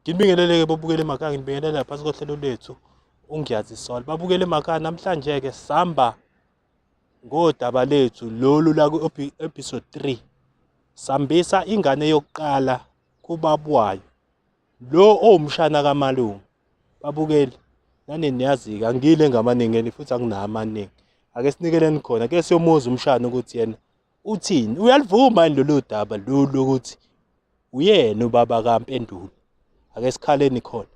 Nginibingelele-ke babukele emakhaya, nginibingelela phansi kohlelo lwethu ungiyazi Sol. Babukele emakhaya, namhlanje-ke sihamba ngodaba lethu lolu la ku-episode 3. Sambisa ingane yokuqala kubabwayo, lo owumshana kamalume. Babukeli, nani niyazi-ke angile ngamaningi futhi anginawo amaningi. Ake sinikeleni khona, ke siyomuza umshana ukuthi yena uthini. Uyalivuma yini lolu daba lolu lokuthi uyena ubaba kaMpendulo? Ake sikhaleni khona.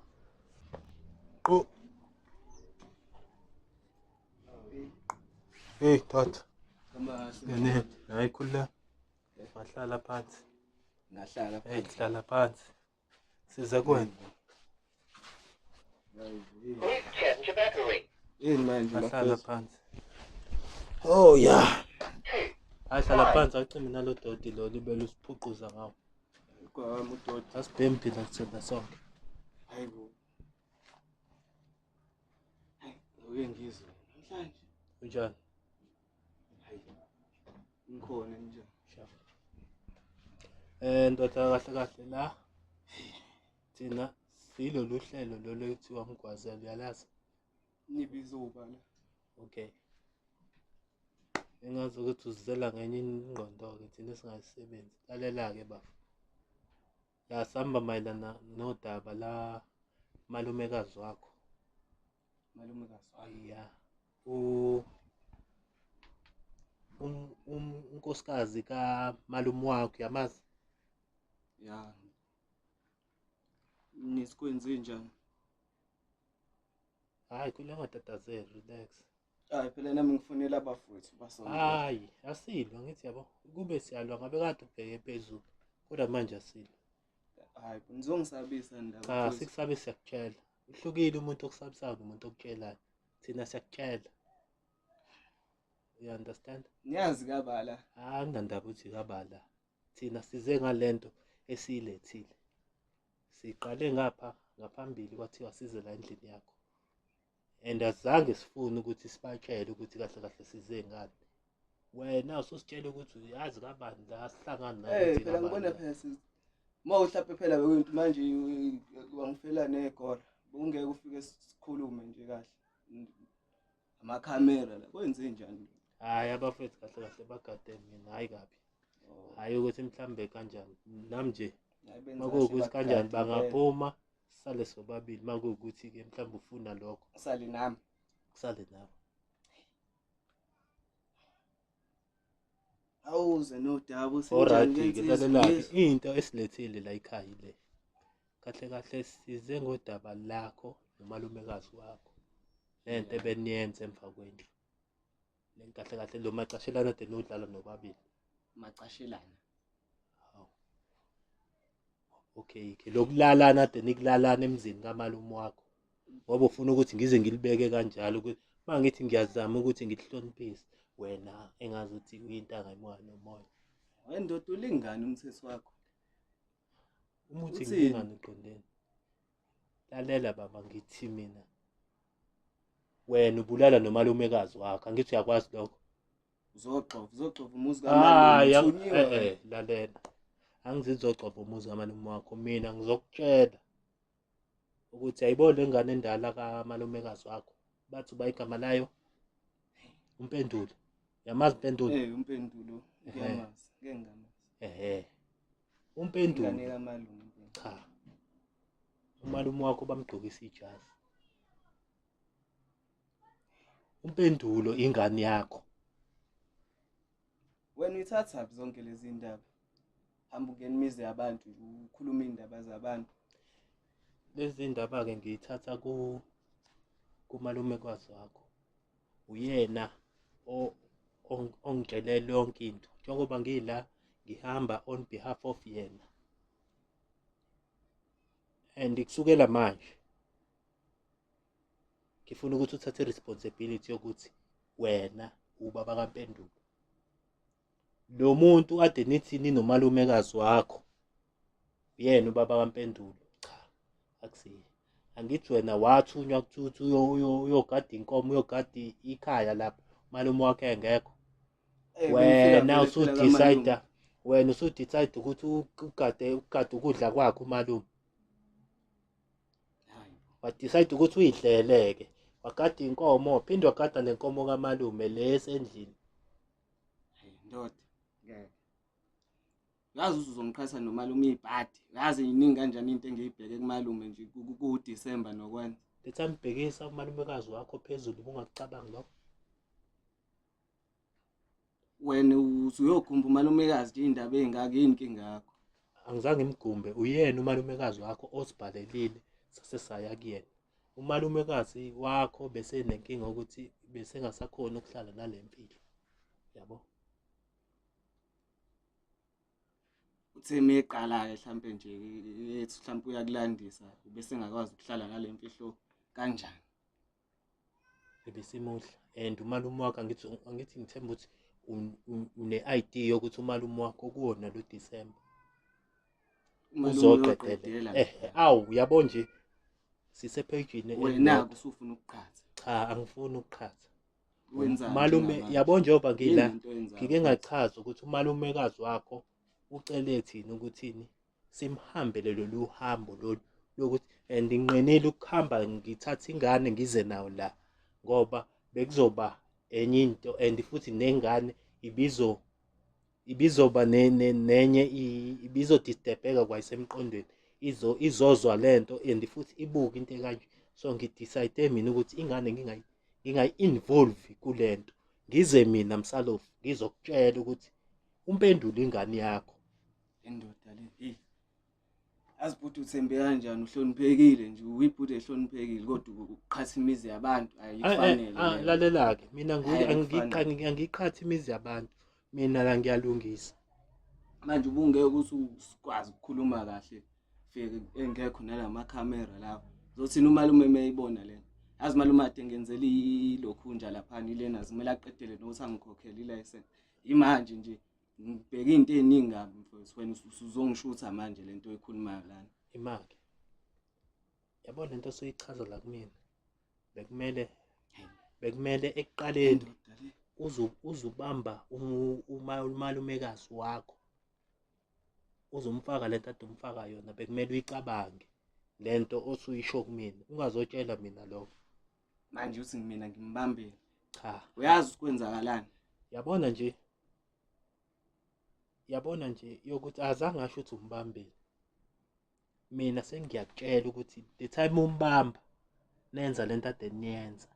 Hey tata. Yini? Hayi khulula. Wahlala phansi. Ngahlala phansi. Hey hlala phansi. Siza kuwena. Yini manje Wahlala phansi. Oh yeah. Hayi hlala phansi acime nalo doti lo libele usiphuquza ngawo. Kwami udoti. Asibhemi phela kuthina sonke. Hayibo. Hayi, ngizwe. Namhlanje Unjani? hayi. Ngikhona nje. Ndoda kahle kahle la. Thina silolu hlelo lolu ekuthiwa Mgwazela, uyalazi? Nibizo ubala. Okay. Engazi ukuthi uzizela ngenye ingqondo-ke thina esingayisebenzi. Lalela-ke bafo. La sihamba mayelana nodaba la malumekazi wakho. Malumekazi. Ya. Unkosikazi kamalume wakho uyamazi? Ya. Nisikwenze njani? Hayi kule ngatatazela, relax. Hayi phela nami ngifonela abafowethu basonke. Hayi, asilwa ngithi yabo. Kube siyalwa ngabe kade ubheke phezulu. Kodwa manje asilwa. Hayi, nizongisabisa ndaba. Cha, sikusabe siyakutshela. Uhlukile umuntu okusabisayo nomuntu okutshelayo. Thina siyakutshela. You understand? Niyazi kabala. Anginandaba uthi kabala. Thina size ngalento esiyilethile. Siqale ngapha ngaphambili kwathiwa size la endlini yakho. And azange sifune ukuthi sibatshele ukuthi kahle kahle size ngani. Wena ususitshela ukuthi uyazi kabani la sihlangana nawe Phela ngibona phela mawuhlaphe phela kwethu manje wangifela negora. Ungeke ufike sikhulume nje kahle. Amakhamera la kwenze njani? Hayi abafethu kahle kahle bagade mina hayi kabi. Hayi ukuthi mhlambe kanjani. Nami nje makuwukuthi kanjani bangaphuma sale sobabili makuwukuthi ke mhlambe ufuna lokho. Sale nami. Kusale nawe. Awuze nodaba Alright ke lalela into esilethile la ekhaya ile. Kahle kahle size ngodaba lakho nomalumekazi wakho. Lento ebeniyenze emva kwendlu. Kahle kahle lo macashelana ade nodlala nobabili. Macashelana. Hawu. Okay ke lokulalana ade nikulalana emzini kamalume wakho. Ngoba ufuna ukuthi ngize ngilibeke kanjalo ukuthi mangithi ngiyazama ukuthi ngilihloniphise wena engazi ukuthi uyintanga emoya nomoya. Wendoda ulingani umthetho wakho? Umuthi ngingani uqondeni. Lalela baba ngithi mina. Wena ubulala nomalumekazi wakho, angithi uyakwazi lokho? Uzoxova umuzi kamalume uthunyiwe. Lalela. Angizizogxova umuzi kamalume wakho, mina ngizokutshela ukuthi ayibona lengane endala kamalumekazi wakho. Bathi bayigama layo uMpendulo. Yamazi uMpendulo? uMpendulo. Ngiyamazi, ngengamazi. uMpendulo. Ingane kamalume. Cha. Umalume wakho bamgqokisa ijazi. uMpendulo ingane yakho. Wena uyithatha zonke lezi ndaba. Hamba ungena imizi yabantu ukhuluma indaba zabantu. Lezi ndaba ke ngiyithatha kumalumekazi wakho. Uyena ongitshelele yonke into. Njengoba ngila ngihamba on behalf of yena. And kusukela manje ngifuna ukuthi uthathe responsibility yokuthi wena ubaba kaMpendulo. Lo muntu ade nithi nomalumekazi wakho uyena ubaba kaMpendulo. Cha, akusiyo. Angithi wena wathunywa ukuthi uyogada inkomo, uyogada ikhaya lapho malume wakhe engekho. Wena usudecide ukuthi ugade ukudla kwakhe umalume. Wadecide ukuthi uyidleleke, wagada inkomo, waphinde wagada nenkomo kamalume lesendlini. Hey ndoda, ngeke. Yazi uzongiqhatha nomalume ibhadi. Yazi iningi kanjani into engiyibheke kumalume nje ku-December nokwenza. Lethi ambhekisa umalumekazi wakho phezulu bungakucabangi lokho. Wena usuyogumba umalumekazi nje indaba ezingaka yini inkinga yakho? Angizange ngimgumbe, uyena umalumekazi wakho osibhalelile sase saya kuyena. Umalumekazi wakho bese nenkinga ukuthi bese ngasakhona ukuhlala nalempilo. Yabo? Uthe meqala mhlambe nje ethi mhlambe uyakulandisa bese engakwazi ukuhlala nalemfihlo kanjani? Ebesimuhla and umalume wakho angithi ngithemba ukuthi une-idea yokuthi umalume wakho kuwona lo December uzoqedela. Awu yabo nje sisephejini wena usufuna ukuqhatha. Cha, angifuni ukuqhatha. Wenzani Malume yabo njengoba ngila ngike ngachaza ukuthi umalumekazi wakho ucele thina ukuthini simhambele lolu hambo lolu lokuthi and nginqenile ukuhamba ngithatha ingane ngize nawo la ngoba bekuzoba enye into and futhi nengane ibizoba nenye ibizodisturbeka kwayisemqondweni izozwa lento and futhi ibuke into ekanje. So ngidecide mina ukuthi ingane ngingayi-involve kulento, ngize mina Msalofu ngizokutshela ukuthi umpendule ingane yakho. Indoda le azibhuti uthembe kanjani, uhloniphekile nje, uyibhuti ehloniphekile kodwa ukuqhatha imizi yabantu ayifanele. Lalela-ke mina angiqhathi imizi yabantu, mina la ngiyalungisa. Manje ubungeke ukuthi usikwazi ukukhuluma kahle fike engekho nalamakhamera lapho zothina umalume mayibona lento. Yazi malume ade ngenzela ilokhunja laphana ilena zimela aqedele nokuthi angikhokhele ilicense. Imanje nje ngibheka into eziningi kabi mfowethu, wena usuzongishutha manje lento oyikhulumayo lana. Imake yabona lento soyichaza la kumina, bekumele ekuqaleni uzubamba umalumekazi wakho, uzumfaka lento ade umfaka yona, bekumele uyicabange lento osuyisho kumina, ungazotshela mina lokho. Manje uthi mina ngimbambile? Cha, uyazi ukwenzakalani? Yabona nje yokuthi azange asho ukuthi umbambile. Mina sengiyakutshela ukuthi the time umbamba nenza lento ade niyenza,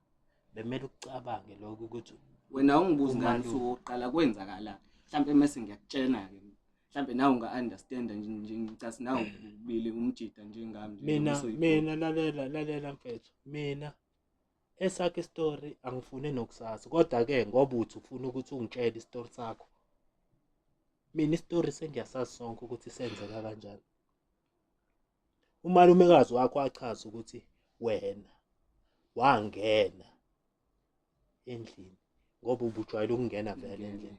bekumele ukucabange lokho ukuthi wena ungibuza ngani usuqala kwenzakalani. Mhlambe mase ngiyakutshela ke mhlambe nawe unga-understand nje ngicathi nawe ubili umjida njengami. Mina lalela mfethu, mina esakhe istory angifune nokusazi, kodwa ke ngoba uthi ufuna ukuthi ungitshele istory sakho, mina istory sengiyasazi sonke ukuthi senzeka kanjani. Umalumekazi wakho wachaza ukuthi wena wangena endlini ngoba ubujwayele ukungena vele endlini,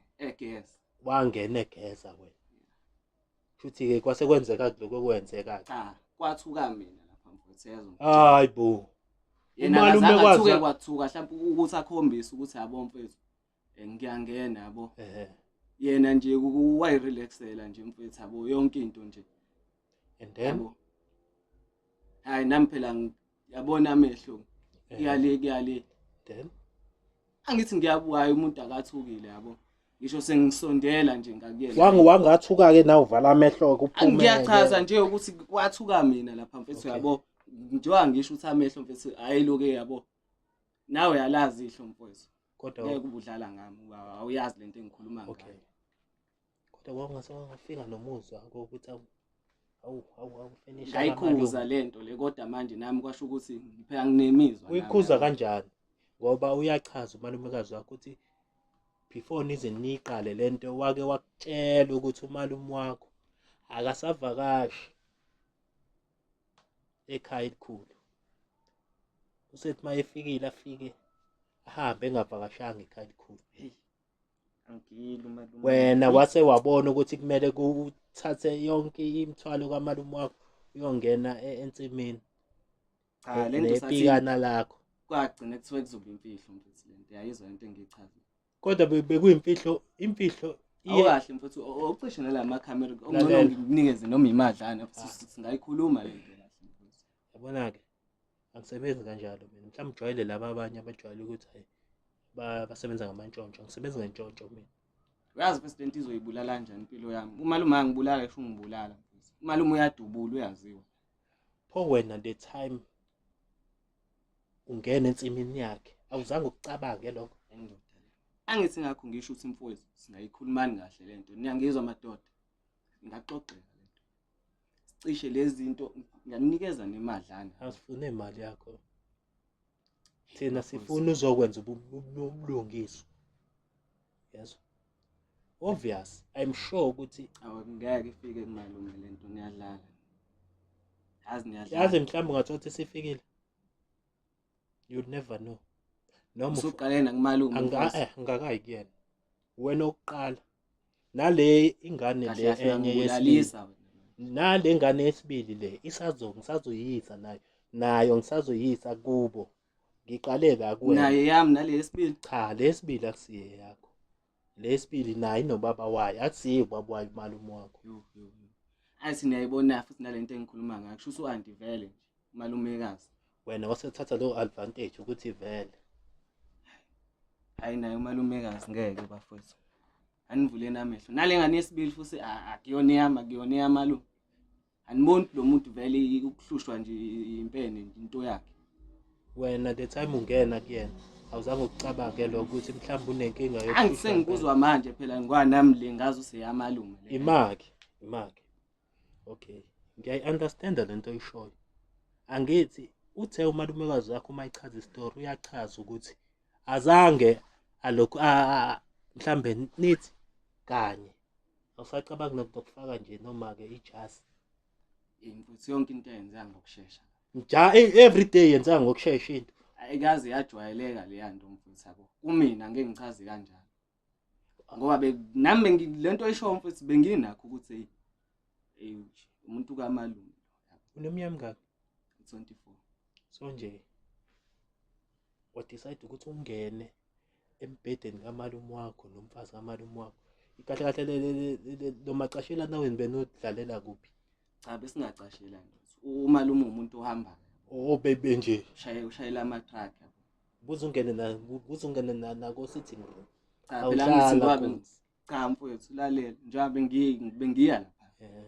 wangena egeza wena. Futhi-ke kwase kwenzeka lokho kwenzeka. Cha, kwathuka mina lapha mfowethu, yazi. Hayi bo. Umalume kwathuka mhlawumbe ukuthi akhombise ukuthi yabo mfethu ngiyangena yabo. Yena nje wayirelaxela nje mfethu yabo yonke into nje. And then hayi nami phela yabona amehlo kuyale then angithi ngiyabuka umuntu akathukile yabo. Ngisho sengisondela nje ngakuyena. Wangathuka ke nawe uvala amehlo kuphumele. Ngiyachaza nje ukuthi kwathuka mina lapha mfethu yabo. Njengoba ngisho ukuthi amehlo mfethu ayiloke yabo. Nawe yalazi ihlo mfethu. Kodwa ngeke ubudlala ngami, awuyazi lento engikhuluma ngayo. Kodwa kwangafika nomuzwa ukuthi awufinish ngayikhuza lento le, kodwa manje nami kwasho ukuthi phela nginemizwa. Uyikhuza kanjani? Ngoba uyachaza umalumekazi wakho ukuthi before nize niqale lento wake wakutshela ukuthi umalume wakho akasavakashi ekhaya elikhulu. Usethi mayefikile afike ahambe engavakashanga ekhaya elikhulu. Angilo malume. Wena wase wabona ukuthi kumele uthathe yonke imithwalo kamalume wakho uyongena ensimini. Cha, lento nepikana lakho. Kwagcina kuthiwa kuzoba imfihlo mfethu lento. Yayizwa into engiyichaza. Kodwa bekuyimfihlo, imfihlo awukahle mfethu ucishe nalamakhamera ongcono ngikunikeze noma imadlana futhi singayikhuluma lento kahle mfethu. Yabona ke Angisebenzi kanjalo mina. Mhlawumbe ujwayele laba abanye abajwayele ukuthi hayi basebenza ngamantshontsho. Angisebenzi ngentshontsho mina. Uyazi president izoyibulala kanjani impilo yami. Umalume angibulala esho ungibulala mfethu. Umalume uyadubula uyaziwa. Pho wena the time ungena ensimini yakhe awuzange ukucabange lokho. Endoda le. Angithi ngakho ngisho ukuthi mfowethu singayikhulumani kahle lento. Niyangizwa madoda. Ingaxoxeka lento. Sicishe lezi zinto ngiyanikeza nemadlana. Asifune imali yakho. Thina sifuna uzokwenza ubulungiswa. Yes. Obvious, I'm sure ukuthi Awungeke ifike kumalume lento niyadlala. Yazi niyadlala. yazi mhlawumbe ungathothi sifikile. You'll never know. Noma usuqalena kumalume. Ngakayi kuyena. Wena oqala. Nale ingane le enye yesibili. Nale ngane yesibili le ngisazoyisa nayo ngisazoyisa kubo. Ngiqale kuwena. Naye yami nale yesibili. Cha, lesibili akusiye yakho. Lesibili naye inobaba wayo, akusiye ubaba wayo umalume wakho. Ayithi niyayibona futhi nalento engikhuluma ngayo. Kusho uSuanti vele nje umalumekazi. Wena wasethatha lo advantage ukuthi vele. Hayi naye umalumekazi ngeke bafowethu. Anivuleni amehlo. Nale ngane yesibili futhi akuyona yami malume. Aniboni lo muntu vele ukuhlushwa nje impene into yakhe. Wena the time ungena kuyena awuzange ukucabange lokho ukuthi mhlawumbe unenkinga yokuhlushwa. Angisengikuzwa manje phela ngwanami le ngazi useyamalume le. Imaki. Okay. Ngiyayi-understanda lento oyishoyo. Angithi uthe umalumekazi wakho uma ichaza istory uyachaza ukuthi azange alokhu mhlambe nithi kanye. Awusacabanga nokufaka nje noma ke ijasi. Mfuthu yonke into yenza ngokusheshsha. Every day yenza ngokusheshsha into. Ayikaze yajwayeleka le yanto mfuthu yabo. Kumina ngeke ngichaze kanjalo. Ngoba nami lento oyisho mfuthu benginakho ukuthi umuntu kaMalume. Unomnyaka mngaki? 24. So nje decide ukuthi ungene embhedeni kaMalume wakho nomfazi kaMalume wakho. Ikahle kahle lo macashela nawe benodlalela kuphi? Cha besingacashela nje. uMalume umuntu ohamba. Bebe nje. Ushayela ama-truck. Buzungena nako sitting room. Cha phela ngithi cha mfowethu lalela njengoba bengiya lapha.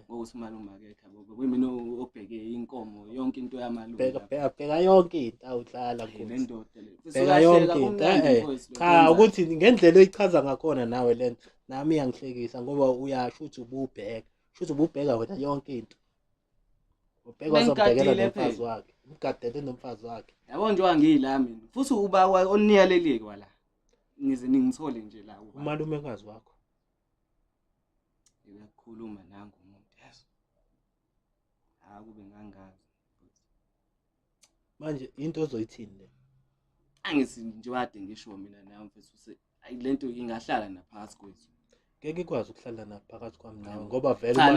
Ngokuthi umalume akekho yabo. Kuyimina obheke inkomo yonke into yamalume. Bheka yonke into awudlala kuthi. Le ndoda le. Bheka yonke into. Cha ukuthi ngendlela oyichaza ngakhona nawe lento nami iyangihlekisa ngoba uyasho ukuthi ububheka. Shuthi ububheka wena yonke into. Ubheka uzobhekela nomfazi wakhe. Umgadele nomfazi wakhe. Yabo njengoba ngiyila mina. Futhi uba oniyalelike wala. Nize ningithole nje la uba. Umalumekazi wakho. Uyakhuluma nangu umuntu yazi. Kube ngangazi. Manje into ozoyithini le? Angithi nje wade ngisho mina nawe mfethu lento ingahlala naphakathi kwethu. Ngeke ikwazi ukuhlala naphakathi kwami nawe ngoba vele cha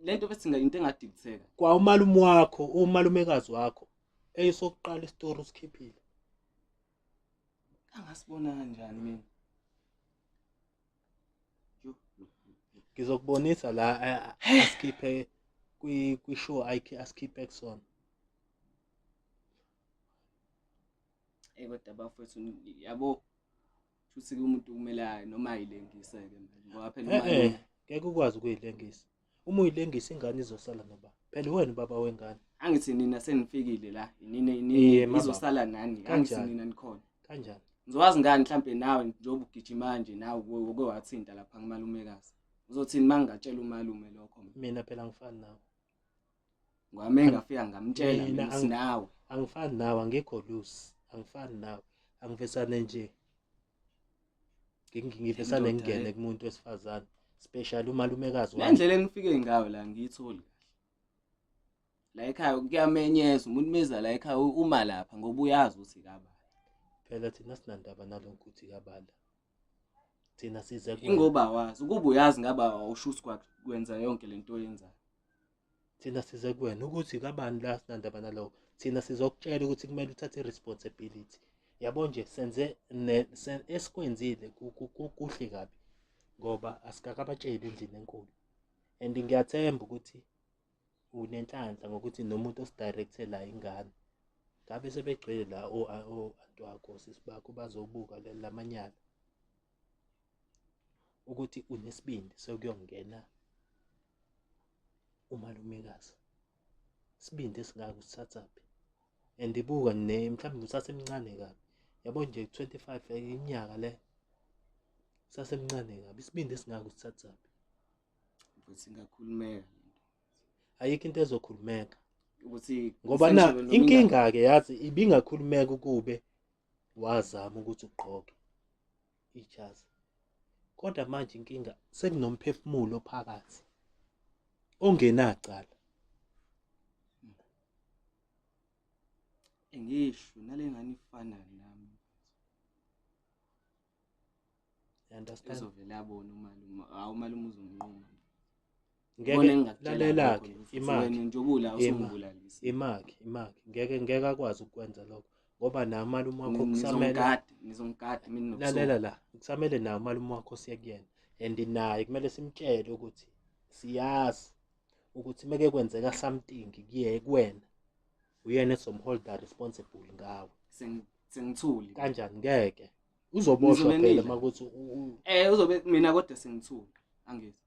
lento bese into engadicteka. Kwa umalume wakho, umalumekazi wakho eyisokuqala istory usikhiphile. Angasibona kanjani mina? Ngizokubonisa la asikhiphe kwi-show asikhiphe kusona. Kodwa bafethu yabo futhi umuntu kumele noma ayilengiseke ngoba phela umalume ngeke ukwazi ukuyilengisa. Uma uyilengisa ingane izosala noba. Phela wena baba wengane. Angithi nina senifikile la. Nini izosala nani? Angithi nina nikhona. Kanjani? Ngizowazi ngani mhlambe nawe njengoba ugijima manje nawe uke wathinta lapha kumalumekazi. Uzothini mangingatshela umalume lokho? Mina phela ngifani nawe. Ngoba engafika ngamtshela mina sinawe. Angifani nawe angikho loose. Angifani nawe. Angivesane nje. Ngivesane ngene kumuntu wesifazane. Special umalumekazi wami. Ngendlela engifike ngayo la ngiyitholi kahle. La ekhaya kuyamenyeza umuntu meza la ekhaya uma lapha ngoba uyazi ukuthi kabala. Phela thina sinandaba nalokho ukuthi kabala. Thina size kuwe. Ingoba wazi ukuba uyazi ngaba awushuthi kwakwenza yonke lento oyenzayo. Thina size kuwena ukuthi kabani la sinandaba nalokho. Thina sizokutshela ukuthi kumele uthathe responsibility. Yabo nje senze esikwenzile kuhle kabi ngoba asikakabatsheli endlini enkulu. And ngiyathemba ukuthi unenhlanhla ngokuthi nomuntu osidirecthe la ingane ngabe sebegcwele la o-anti wakho osisi bakho bazobuka lamanyala ukuthi unesibindi sokuyongena umalumekazi. Isibindi esingaka usithathaphi? And ibuka mhlawumbe usasemncane kabi, yabo nje 25 iminyaka le, usasemncane kabi, isibindi esingaka usithathaphi? Futhi ngakhulumeka Ayikho into ezokhulumeka ukuthi ngoba na inkinga-ke yazi ibingakhulumeka ukube wazama ukuthi ugqoke ijazi, kodwa manje inkinga sekunomphefumulo phakathi ongenacala. ngisho nalengane ifana nami Understand? ezovela yabona umalume, umalume uzonquma. Ngeke lalela-ke wena njobula usungibulalis. imaki ngeke akwazi ukwenza lokho ngoba naye umalume wakho nizongigada mina lalela la, kusamele naye umalume wakho siye kuyena, and naye kumele simtshele ukuthi siyazi ukuthi meke kwenzeka something kuwena, uyena esomholda responsible ngawe. sengithuli Kanjani? Ngeke uzoboshwa phela makuthi uzobe mina kodwa sengithuli angithi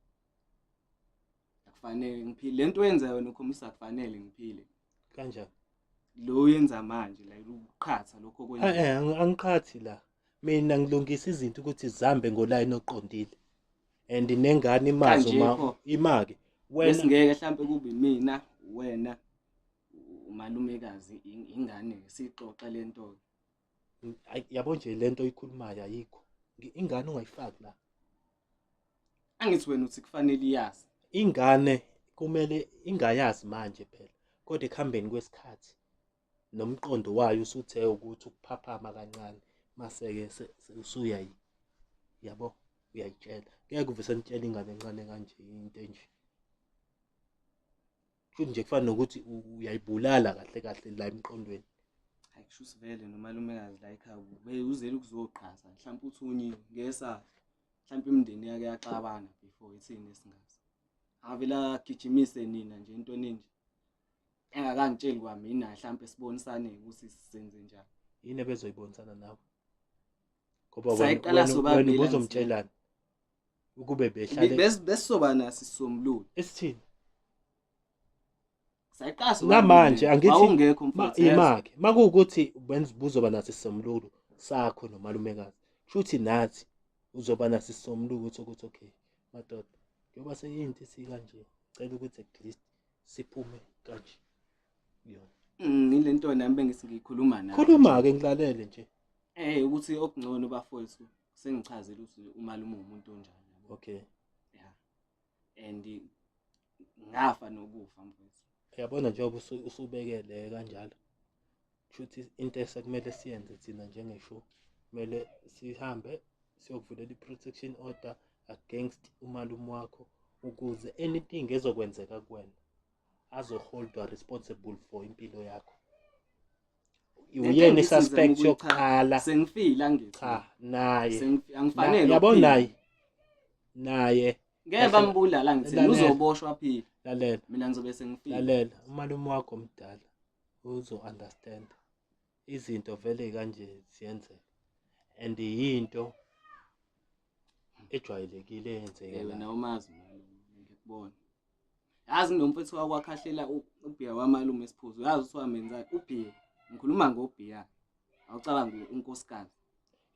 akufanele ngiphile lento oyenzayo wena ukhombisa akufanele ngiphile kanjani. lo yenza manje la uqhatha lokho okwenza angiqhathi la, mina ngilungisa izinto ukuthi zihambe ngolayini oqondile and nengane imake wena ngeke mhlambe kube mina wena umalumekazi ingane sixoxa lento. Yabo nje lento oyikhulumayo ayikho, ingane ungayifaki la. Angithi wena uthi kufanele iyazi ingane, kumele ingayazi manje phela, kodwa ekuhambeni kwesikhathi nomqondo wayo usuthe ukuthi ukuphaphama kancane, mase-ke yabo uyayitshela. Ngeke uve senitshela ingane encane kanje into enje, futhi nje kufana nokuthi uyayibulala kahle kahle la emqondweni. hayi kusho sivele nomalumekazi la ekhaya uzele ukuzoqhaza mhlawumbe uthunyiwe ngesa mhlawumbe imindeni yake yaxabana before ithini esingazi avela gijimise nina nje into ninje engakangitsheli kwami mina mhlawumbe sibonisane ukuthi sisenze njani. Yini ebezoyibonisana nawe ngoba wena ubuzomtshelani ukube behlale besisoba nasi sisombululo esithini sayiqasa namanje angithi ungekho mfowethu imaki makuwukuthi buzoba nathi isisombululo sakho nomalumekazi, futhi nathi uzoba nathi isisombululo ukuthi okay madoda njengoba seyinto esikanje cela ukuthi at least siphume kanje yona ile nto nami bengiyikhuluma nawe. Khuluma-ke ngilalele nje. Ukuthi okungcono bafowethu sengichazela ukuthi umalume umuntu onjani. Okay. Yeah. And ngafa nokufa mfowethu. Uyabona njengoba usubekele kanjalo. Futhi into esekumele siyenze thina njengeshow, kumele sihambe siyokuvulela i-protection order against umalume wakho ukuze anything ezokwenzeka kuwena azoholdwa responsible for impilo yakho. Uyena suspect yokuqala. Sengifila ngithi. Cha, naye. Angifanele. Yabona naye. Ngeke bambulala ngithi uzoboshwa phila. Lalela. Mina ngizobe sengifila. Lalela, umalume wakho omdala uzo understand. Izinto vele kanje ziyenzeka. And yinto ejwayelekile eyenzeka la. Wena umazi ngikubona. Yazi nomfethu wakwakhahlela ubhiya wamalume esiphuzo. Yazi ukuthi wamenza ubhiya. Ngikhuluma ngobhiya. Awucabanga unkosikazi.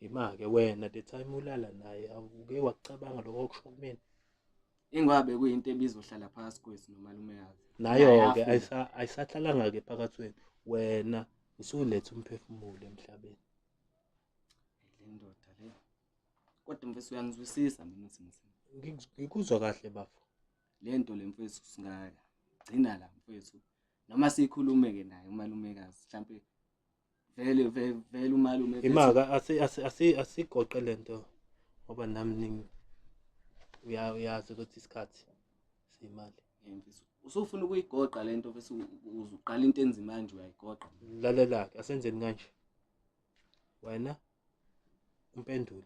Ima-ke wena the time ulala naye awuke wakucabanga lokho okusho kumina. Ingabe kuyinto ebizohlala phakathi kwethu nomalumekazi. Nayo-ke ayisahlalanga-ke phakathi kwenu. Wena usuletha umphefumulo emhlabeni. Le ndoda le. Kodwa mfethu uyangizwisisa mina uthi ngikuzwa kahle bafo. Le nto le mfethu singaya gcina la mfethu. Noma sikhulume-ke naye umalumekazi mhlambe vele umalume Imaka asigoqe lento ngoba nami uyazi ukuthi isikhathi simali. Mfethu usufuna ukuyigoqa lento mfethu uzuqala into enzima manje uyayigoqa. Lalela-ke asenzeni kanje. Wena umpendule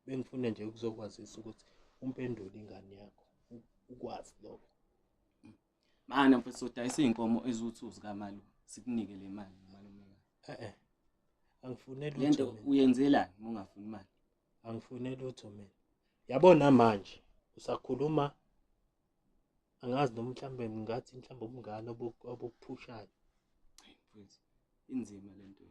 bengifuna nje ukuzokwazisa ukuthi umpendule ingane yakho ukwazi lokho. Mana mfethu udayisa inkomo eziwu2 zikamalume sikunike le mali umalume. Angifuneli lento utho mina. uyenzelani uma ungafuni imali? Angifuneli utho mina. Yabona manje usakhuluma angazi noma mhlambe ngathi mhlambe ubungane obukuphushayo. Mfethu inzima lento.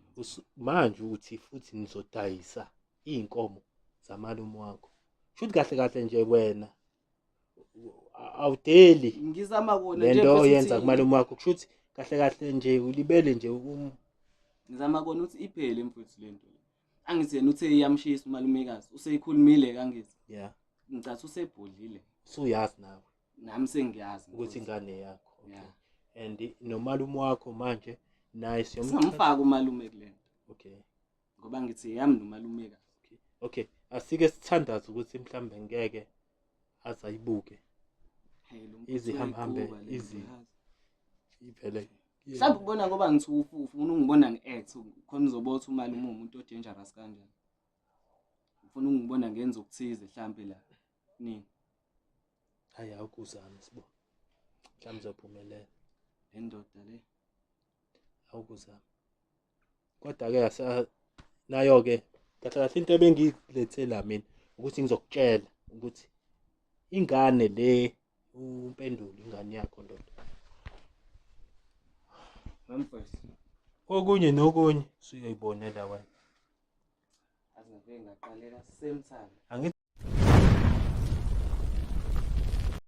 Manje uthi futhi nizodayisa iy'nkomo zamalume wakho. Shuthi kahle kahle nje wena awudeli Ngizama kona nje lento mfethu oyenza kumalume wakho. Kushuthi kahle kahle nje ulibele nje ngizama kona ukuthi iphele mfethu lento. Angithi yena uthe iyamshisa umalumekazi. Useyikhulumile kangithi. yeah. Ngicathi usebhodlile. Usuyazi nawe Nami sengiyazi ukuthi ingane yakho. Okay. Yeah. And nomalume wakho manje naye Singamfaka umalume kulento. Okay. Ngoba ngithi yami nomalumekazi. Okay. Asike sithandaze ukuthi mhlambe ngeke azayibuke. Hey lo Izihambe ivele. Mhlawumbe ukubona ngoba ngithi ufuna ungibona ngi-act khona uzobotha umalume umuntu o-dangerous kanjani. Ufuna ungibona ngenza ukuthize mhlambe la. Nini? Hayi awukuzama sibo. Mhlawumbe uzophumelela. Le ndoda le. Awukuzama. Kodwa-ke nayo-ke kahle kahle into ebengilethe la mina ukuthi ngizokutshela ukuthi ingane le uMpendulo ingane yakho ndoda. Mamfethu. Okunye nokunye usuyayibonela wena. Azingabe ngaqalela same time.